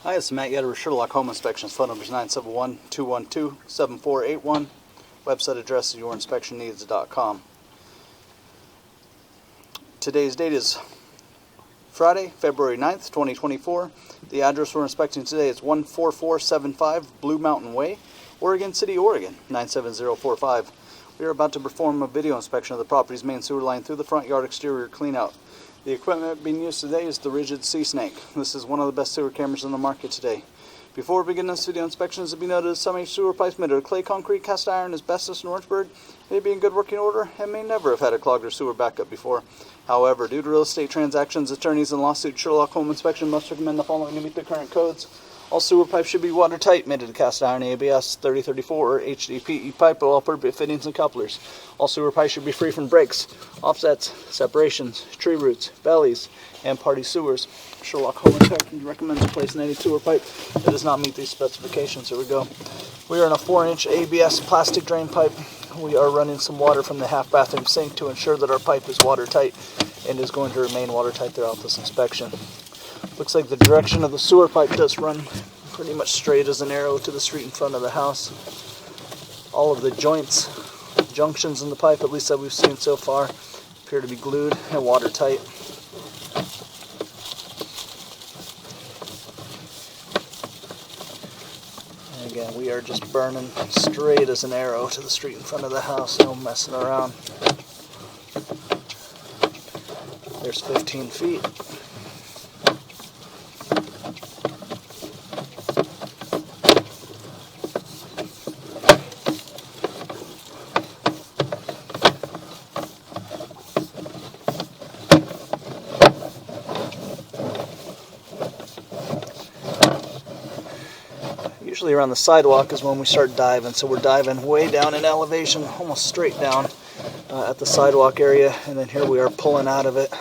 Hi, it's Matt Yetter with Sherlock Home Inspections. Phone number is 971-212-7481. Website address is yourinspectionneeds.com. Today's date is Friday, February 9th, 2024. The address we're inspecting today is 14475 Blue Mountain Way, Oregon City, Oregon, 97045. We are about to perform a video inspection of the property's main sewer line through the front yard exterior cleanout. The equipment being used today is the Rigid Sea Snake. This is one of the best sewer cameras on the market today. Before we begin this video inspection, it should be noted that some sewer pipes made of clay, concrete, cast iron, asbestos, and Orangeburg may be in good working order and may never have had a clogged or sewer backup before. However, due to real estate transactions, attorneys, and lawsuits, Sherlock Home Inspection must recommend the following to meet the current codes. All sewer pipes should be watertight, made of cast iron, ABS, 3034, or HDPE pipe with all appropriate fittings and couplers. All sewer pipes should be free from breaks, offsets, separations, tree roots, bellies, and party sewers. Sherlock Home Inspection recommends replacing any sewer pipe that does not meet these specifications. Here we go. We are in a 4-inch ABS plastic drain pipe. We are running some water from the half bathroom sink to ensure that our pipe is watertight and is going to remain watertight throughout this inspection. Looks like the direction of the sewer pipe does run pretty much straight as an arrow to the street in front of the house. All of the joints, junctions in the pipe, at least that we've seen so far, appear to be glued and watertight. And again, we are just burning straight as an arrow to the street in front of the house, no messing around. There's 15 feet. Usually around the sidewalk is when we start diving, so we're diving way down in elevation, almost straight down at the sidewalk area, and then here we are pulling out of it.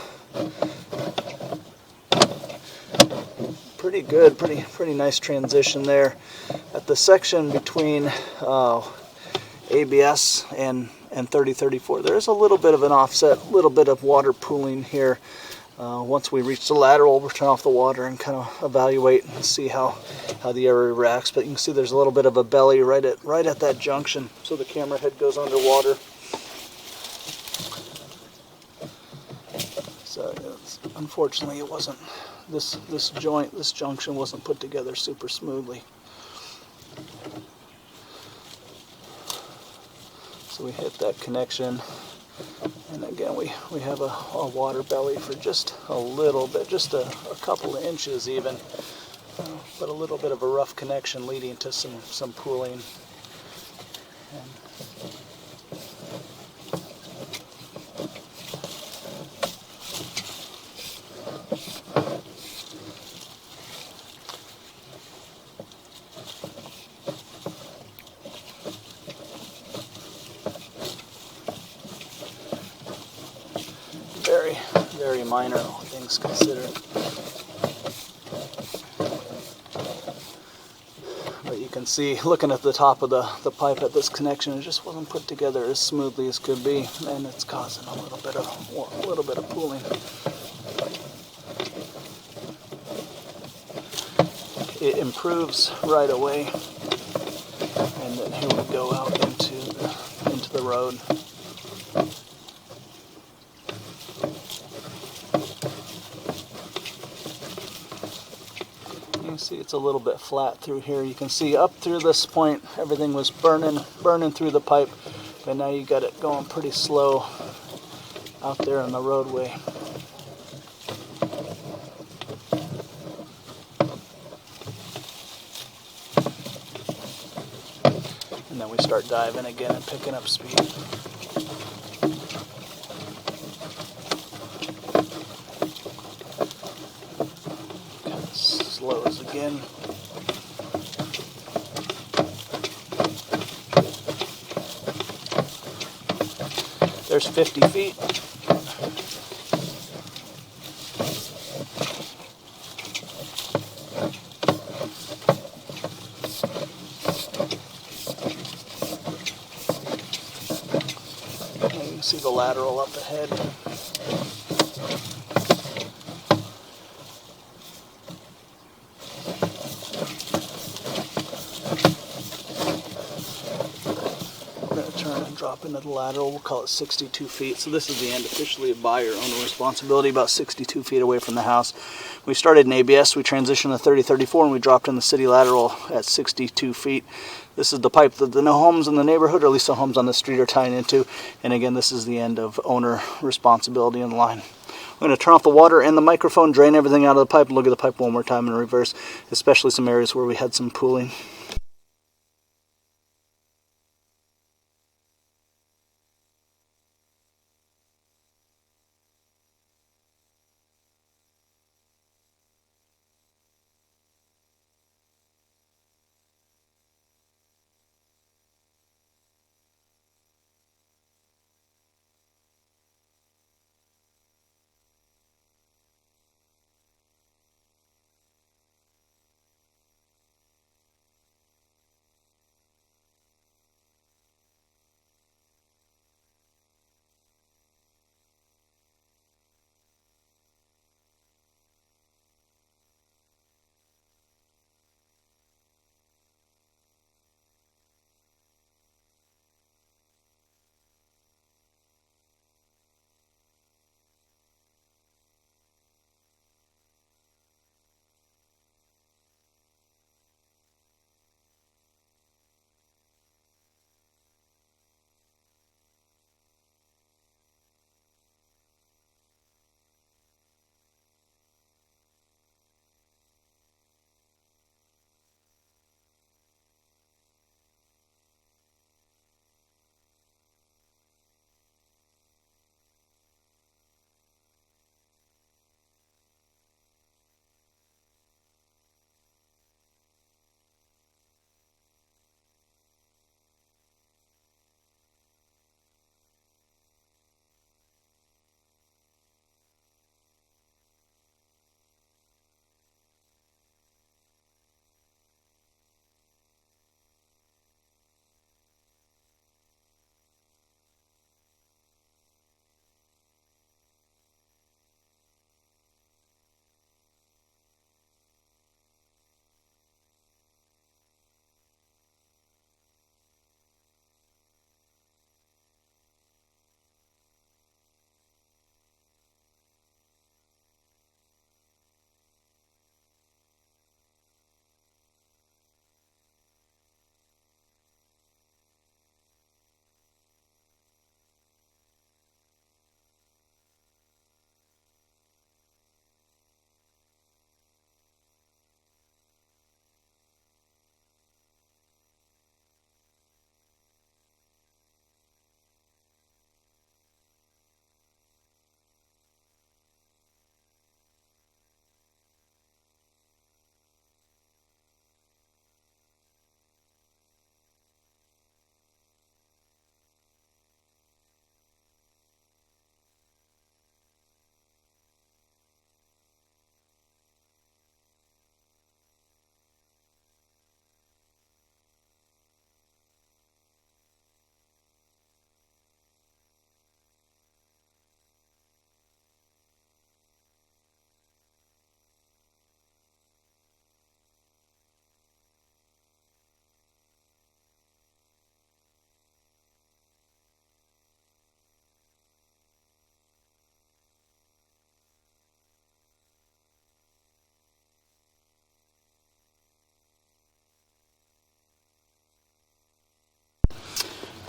Pretty good, pretty nice transition there. At the section between ABS and 3034, there's a little bit of an offset, a little bit of water pooling here. Once we reach the lateral, we'll turn off the water and kind of evaluate and see how the area reacts. But you can see there's a little bit of a belly right at that junction, so the camera head goes underwater. So unfortunately, it wasn't this junction wasn't put together super smoothly. So we hit that connection. And again, we have a water belly for just a little bit, just a couple of inches even, but a little bit of a rough connection leading to some pooling. Very minor, all things considered. But you can see, looking at the top of the pipe at this connection, it just wasn't put together as smoothly as could be, and it's causing a little bit of pooling. It improves right away, and then here we go out into the road. You can see it's a little bit flat through here. You can see up through this point everything was burning through the pipe, but now you got it going pretty slow out there on the roadway. And then we start diving again and picking up speed. Slows again. There's 50 feet. And you can see the lateral up ahead. drop into the lateral. We'll call it 62 feet. So this is the end, officially a buyer-owner responsibility, about 62 feet away from the house. We started in ABS, we transitioned to 30-34, and we dropped in the city lateral at 62 feet. This is the pipe that no homes in the neighborhood, or at least the homes on the street, are tying into. And again, this is the end of owner responsibility in the line. I'm going to turn off the water and the microphone, drain everything out of the pipe, and look at the pipe one more time in reverse, especially some areas where we had some pooling.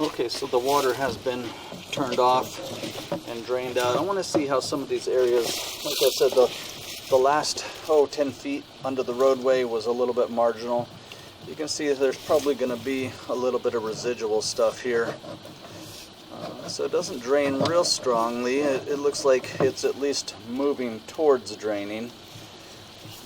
Okay, so the water has been turned off and drained out. I want to see how some of these areas, like I said, the last 10 feet under the roadway was a little bit marginal. You can see there's probably going to be a little bit of residual stuff here. So it doesn't drain real strongly. It looks like it's at least moving towards draining.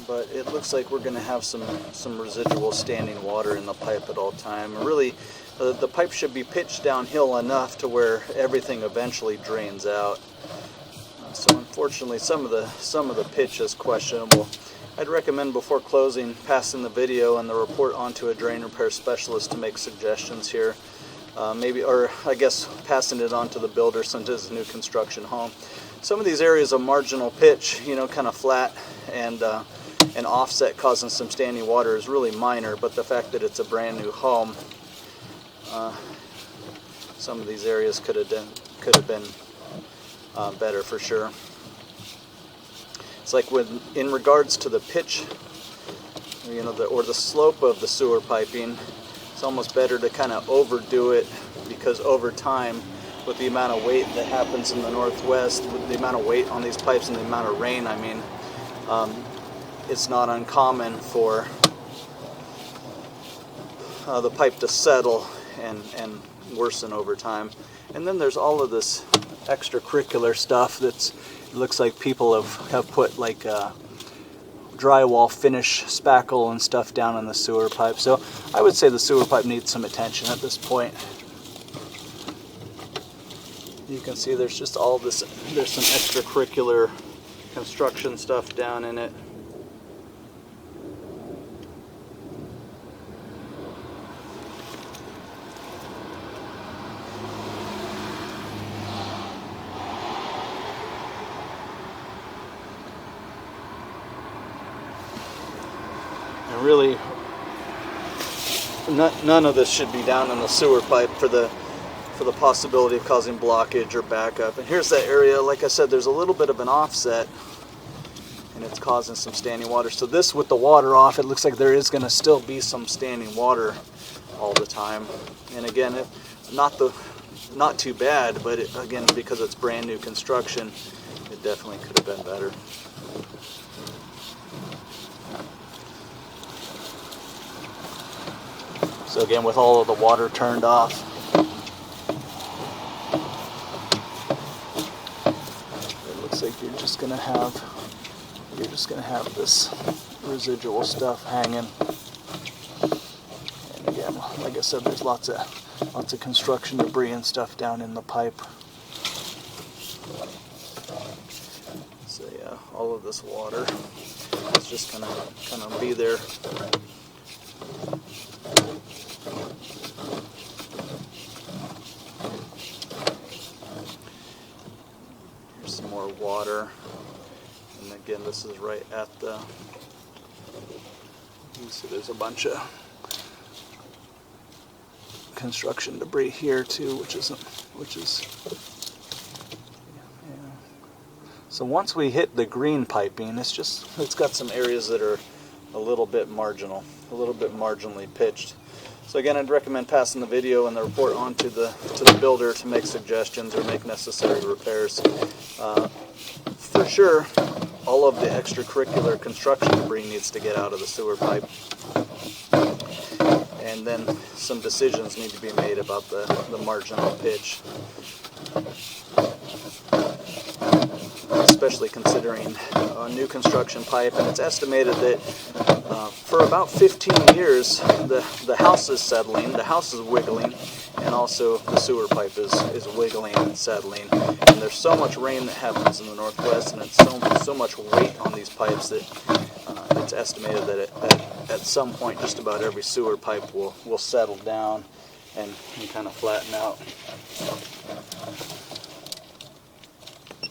But it looks like we're going to have some residual standing water in the pipe at all time. Really, the pipe should be pitched downhill enough to where everything eventually drains out. So unfortunately, some of the pitch is questionable. I'd recommend before closing, passing the video and the report onto a drain repair specialist to make suggestions here. Maybe, or I guess passing it on to the builder since it's a new construction home. Some of these areas of marginal pitch, kind of flat and offset causing some standing water is really minor, but the fact that it's a brand new home some of these areas could have been better for sure. It's like in regards to the pitch, you know, or the slope of the sewer piping, it's almost better to kind of overdo it, because over time, with the amount of weight that happens in the Northwest, with the amount of weight on these pipes and the amount of rain, I mean, it's not uncommon for the pipe to settle and worsen over time. And then there's all of this extracurricular stuff it looks like people have put like drywall finish spackle and stuff down in the sewer pipe. So I would say the sewer pipe needs some attention at this point. You can see there's just all this, there's some extracurricular construction stuff down in it. And really, none of this should be down in the sewer pipe for the possibility of causing blockage or backup. And here's that area, like I said, there's a little bit of an offset and it's causing some standing water. So this, with the water off, it looks like there is going to still be some standing water all the time. And again, not too bad, but again, because it's brand new construction, it definitely could have been better. So again, with all of the water turned off, it looks like you're just gonna have this residual stuff hanging. And again, like I said, there's lots of construction debris and stuff down in the pipe. So yeah, all of this water is just gonna kind of be there. Some more water, and again, this is right at the, you see there's a bunch of construction debris here too, which is yeah. So once we hit the green piping, it's got some areas that are a little bit marginal, a little bit marginally pitched. So again, I'd recommend passing the video and the report on to the builder to make suggestions or make necessary repairs. For sure, all of the extracurricular construction debris needs to get out of the sewer pipe. And then some decisions need to be made about the marginal pitch. Especially considering new construction pipe, and it's estimated that for about 15 years the house is settling, the house is wiggling, and also the sewer pipe is wiggling and settling. And there's so much rain that happens in the Northwest, and it's so much weight on these pipes that it's estimated that at some point just about every sewer pipe will settle down and kind of flatten out.